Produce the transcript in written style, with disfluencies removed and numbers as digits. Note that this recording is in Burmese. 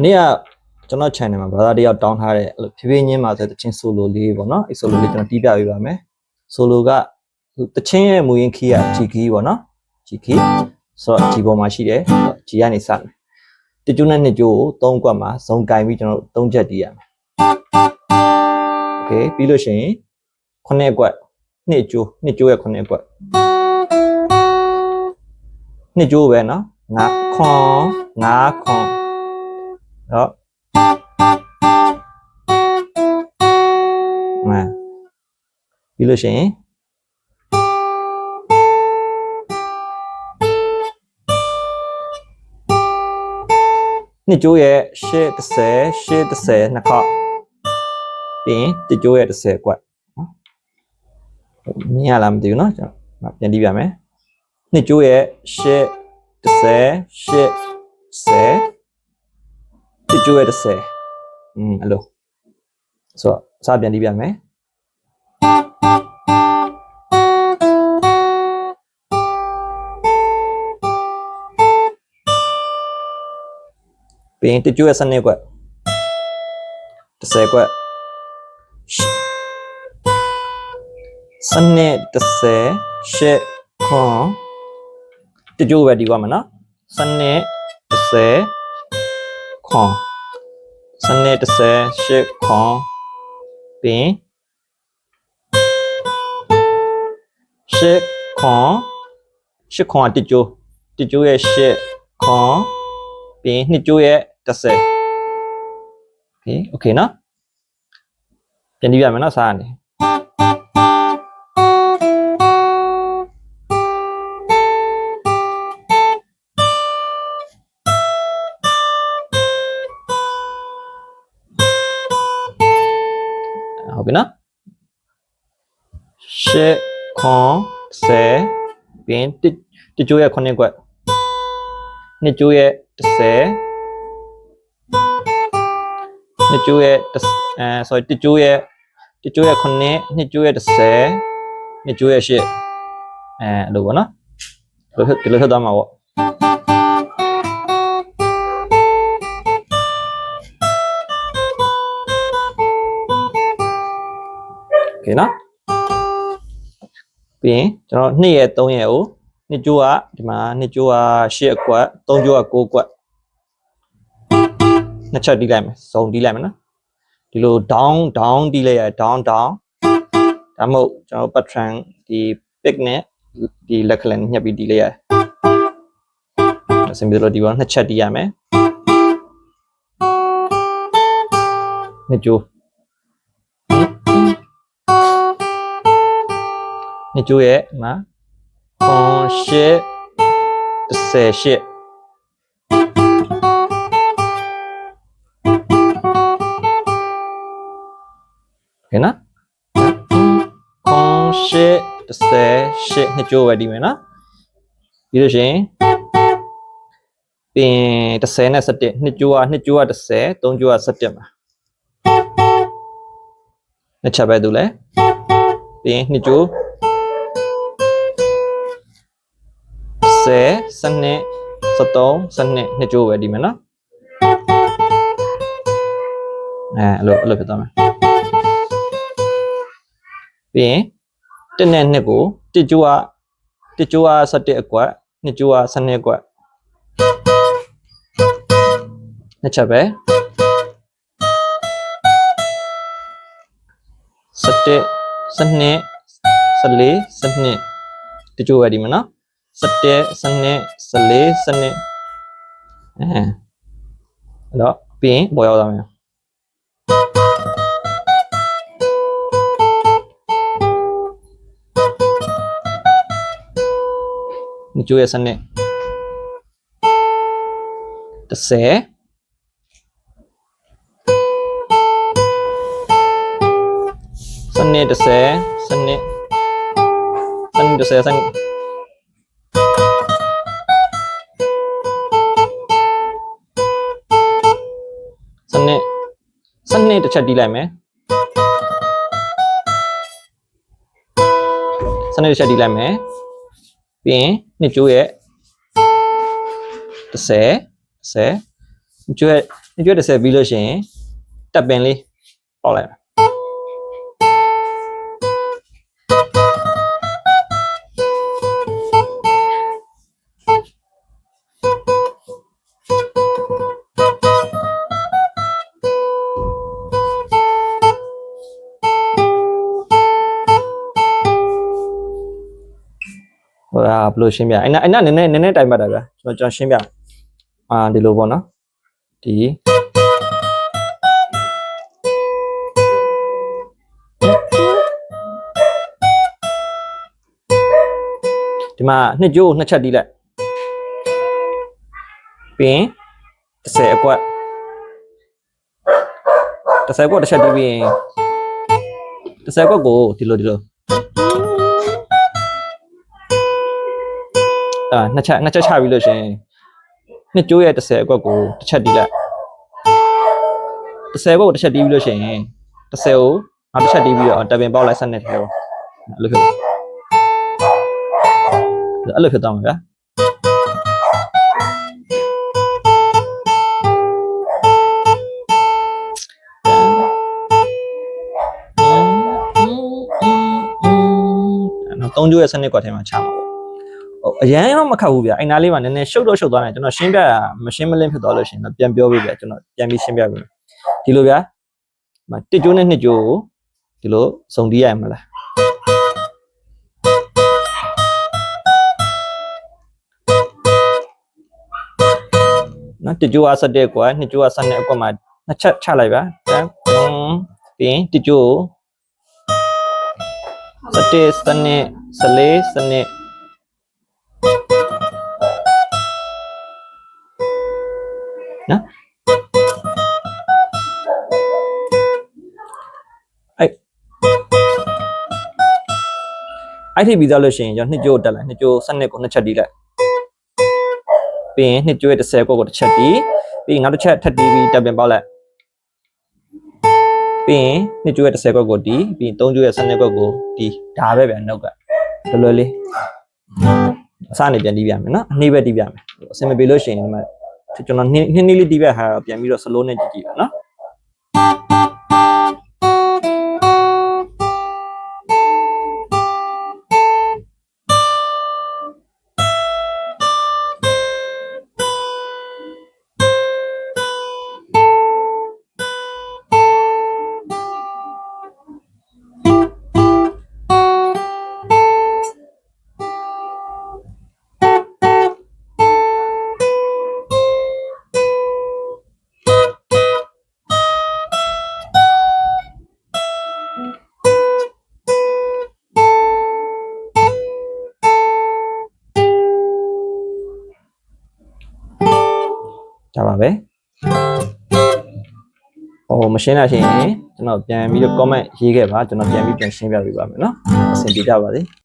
နေ့ကကျွန်တော် channel မှာ brother တယောက်တောင်းထားတဲ့အဲ့လိုဖြည်းဖြည်းချင်းမှာဆိုတဲ့ချင်း solo လေးပေါ့နော်အဲ့ solo လေးကျွန်တော်တီးပြပေးပါမယ် solo ကတချင်းရဲ့မူရင်း key က G key ပေါ့နော် G key ဆိုတော့ G ပေါ်မှာရှိတယ် G ကနေစမယ်တကျိုးနဲ့နှစ်ကျိုးကို3ကွက်မှာဇုံကင်ပြီးကျွန်တော်3ချက်တီးရမယ် okay ပြီးလို့ရှိရင်9ကွက်နှစ်ကျိုးရဲ့9ကွက်နှစ်ကျိုးပဲနော်9ခွန်တော့ပြီးလို့ရှိရင်နှစ်ကျိုးရဲ့10နှစ်ခေါက်ပြီးရင်တစ်ကျိုးရဲ့10ကွက်နော်မြင်ရလားမသိဘူးเนาะကျွန်တော်ပြန်တီးပြမယ်နှစ်ကျိုးရဲ့10တစ်ကျိုးရဲ့10အဲ့လိုဆိုတော့စပြန်တီးပြမယ်ပြီးရင်တစ်ကျိုးရဲ့12ကွက်10ကွက်12 10 8ခွန်တစ်ကျိုးပဲဒီကွာမှာနော်12 10ခွန်12 10 8ခွန်ပြီး8ခွန်ကတစ်ကျိုးရဲ့8ခွန်ပြီးနှစ်ကျိုးရဲ့10 okay နော်ပြန်တီးပြမယ်နော်စားရနေဟုတ်ပြီနော်8ခွန်10ပြီးတစ်ကျိုးရဲ့9ကွက်နှစ်ကျိုးရဲ့10နှစ်ကျိုးရဲ့sorryတစ်ကျိုးရဲ့9နှစ်ကျိုးရဲ့10နှစ်ကျိုးရဲ့8အဲ့လိုပေါ့နော်ဒီလိုဆက်သွားမှာပေါ့โอเคနော်ပြီးရင်ကျွန်တော်2ရဲ့3ရဲ့ကိုနှစ်ကျိုးကဒီမှာနှစ်ကျိုးက8ကွက်3ကျိုးက9ကွက်နှစ်ချက်တီးလိုက်မယ်စုံတီးလိုက်မယ်နော်ဒီလို down တီးလိုက်ရ down ဒါမှမဟုတ်ကျွန်တော် pattern ဒီ pick နဲ့ဒီလက်ကလည်းညှပ်ပြီးတီးလိုက်ရအစင်ပြီးတော့ဒီဘောနှစ်ချက်တီးရမယ်နှစ်ကျိုးရဲ့မှာခွန်8 18โอเคနော်ခွန်8 18နှစ်ကျိုးပဲဒီမယ်နော်ပြီးလို့ရှိရင်ပြင်10နဲ့17နှစ်ကျိုးက10 3ကျိုးက17မှာနှစ်ချက်ပဲသူလဲပြင်နှစ်ကျိုး10 12 13 12နှစ်ကျိုးပဲဒီမယ်နော်အဲ့လိုဖြစ်သွားမယ်ပြီးရင်1နဲ့2ကိုတစ်ကျိုးက17အကွက်နှစ်ကျိုးက12အကွက်နှစ်ချက်ပဲ17 12 14 12တစ်ကျိုးပဲဒီမှာနော်17 12 14 12အဲ့တော့ပြီးရင်ပေါ်ရောက်သွားမယ်နှစ်ကျိုးရဲ့စနစ်10 10 တစ်ချက်တီးလိုက်မယ်တစ်ချက်တီးလိုက်မယ်ပြီးရင်နှစ်ကျိုးရဲ့10 10 ကျွဲ နှစ်ကျွဲ30ပြီးလို့ရှိရင်တက်ပင်လေးပေါက်လိုက်ဟိုဘယ်လိုရှင်းပြအဲ့နည်းနည်းတိုင်ပတ်တာဗျာကျွန်တော်ရှင်းပြဒီလိုပေါ့နော်ဒီမှာနှစ်ကြိုးနှစ်ချက်တီးလိုက်ပြီးရင်30အကွက်တစ်ချက်တီးပြီးရင်30အကွက်ကိုဒီလိုနှစ်ချက်ချပြီးလို့ရှင်နှစ်ကြိုးရဲ့30အကွက်ကိုတစ်ချက်တီးလိုက်30အကွက်ကိုတစ်ချက်တီးပြီးလို့ရှင်30ကိုနောက်တစ်ချက်တီးပြီးတော့တပင်ပေါက်လိုက်ဆက်နေတယ်အဲ့လိုဖြစ်သွားမှာဗျာ3ကြိုးရဲ့စနစ်ကွက်ထဲမှာချမှာပေါ့အရန်တော့မခတ်ဘူးဗျအဲ့နားလေးမှာနည်းနည်းရှုပ်သွားတယ်ကျွန်တော်ရှင်းပြတာမရှင်းမလင်းဖြစ်သွားလို့ရှိရင်တော့ပြန်ပြောပေးဗျကျွန်တော်ပြန်ပြီးရှင်းပြပေးဒီလိုဗျာတစ်ကြိုးနဲ့နှစ်ကြိုးကိုဒီလိုစုံတီးရမှာလားနော်တစ်ကြိုးအဆက်တဲ့ကွာနှစ်ကြိုးအဆက်နဲ့အကွက်မှာနှစ်ချက်ချလိုက်ဗျာပြီးရင်တစ်ကြိုး17စနစ်14စနစ်နော်အဲ့ထိပြီးသားလို့ရှိရင်ကျွန်တော်နှစ်ကြိုးတက်လိုက်နှစ်ကြိုးစနစ်ကိုနှစ်ချက်တီးလိုက်ပြီးရင်နှစ်ကြိုးရဲ့30ကွက်ကိုတစ်ချက်တီးပြီးရင်နောက်တစ်ချက်ထပ်တီးပြီးတက်ပင်ပေါက်လိုက်ပြီးရင်နှစ်ကြိုးရဲ့30ကွက်ကိုတီးပြီးရင်3ကြိုးရဲ့စနစ်ကွက်ကိုတီးဒါပဲဗျာနောက်ကလွယ်လေးအစနေပြန်တီးပြမယ်နော်အနှေးပဲတီးပြမယ်အစင်မပြေလို့ရှိရင်ဒီမှာကျွန်တော်နှစ်လေးတီးပြဟာတော့ပြန်ပြီးတော့ slow နဲ့ကြည့်ပါနော်ဒါပါပဲမရှင်းတာရှိရင်ကျွန်တော်ပြန်ပြီးတော့ comment ရေးခဲ့ပါကျွန်တော်ပြန်ပြီးပြန်ရှင်းပြပေးပါမယ်နော်အဆင်ပြေကြပါစေ